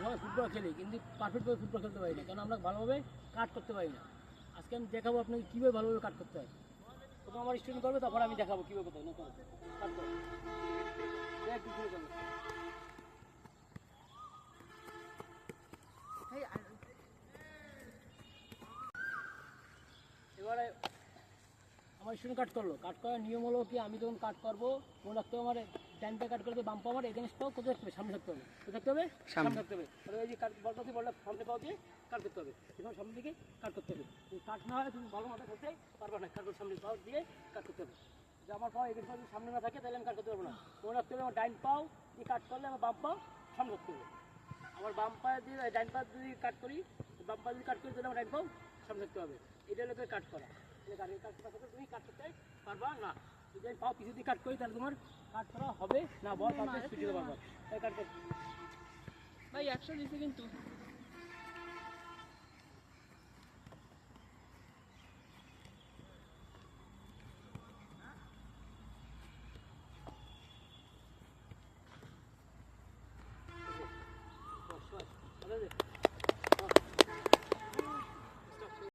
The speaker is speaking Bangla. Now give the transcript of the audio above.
সবাই ফুটবল খেলি, কিন্তু পারফেক্টভাবে ফুটবল খেলতে পারি না, কারণ আমরা ভালোভাবে কাট করতে পারি না। আজকে আমি দেখাবো আপনাকে কীভাবে ভালোভাবে কাট করতে হয়। তখন আমার স্টুডেন্ট করবে, তখন আমি দেখাবো কীভাবে করতে হয়। না করো কাট করো, দেখ কী করে করবে। এবারে আমার স্টুডেন্ট কাট করলো, কাট করার নিয়ম হলো কি, আমি যখন কাট করবো মনে রাখতে হবে আমার ডান পা কাট করতে বাম পা আমার এগেনস্টটাও কোথায় থাকতে হবে, সামনে থাকতে হবে। কোথায় থাকতে হবে? সামনে থাকতে হবে। তাহলে এই যে কাট বলটা বলটা সামনে পাও দিয়ে কাট করতে হবে, এবং সামনের দিকে কাট করতে হবে। যদি কাট না হয় তুমি ভালো মাথা করতে পারবে না, কাট সামনে পাও দিয়ে কাট করতে হবে। যে আমার পাও এগেনস্ট যদি সামনে না থাকে তাহলে আমি কাট করতে পারবো না। মনে রাখতে হবে আমার ডাইন পাও দিয়ে কাট করলে আমার বাম পাও সামনে থাকতে হবে। আমার বাম পা দিয়ে ডাইন পা যদি কাট করি, বাম পা যদি কাট করি তাহলে আমার ডাইন পাও সামনে থাকতে হবে। এটা হলো কাট করা। গাড়ির কাজ করার সাথে তুমি কাট করতে পারবা না। যদি আমি পাও পিছু দিয়ে কাট করি তাহলে তোমার কাট করা হবে না, বল তাতে স্পিড দিতে পারবা। তাই কাট করতে ভাই 100 দিছে কিন্তু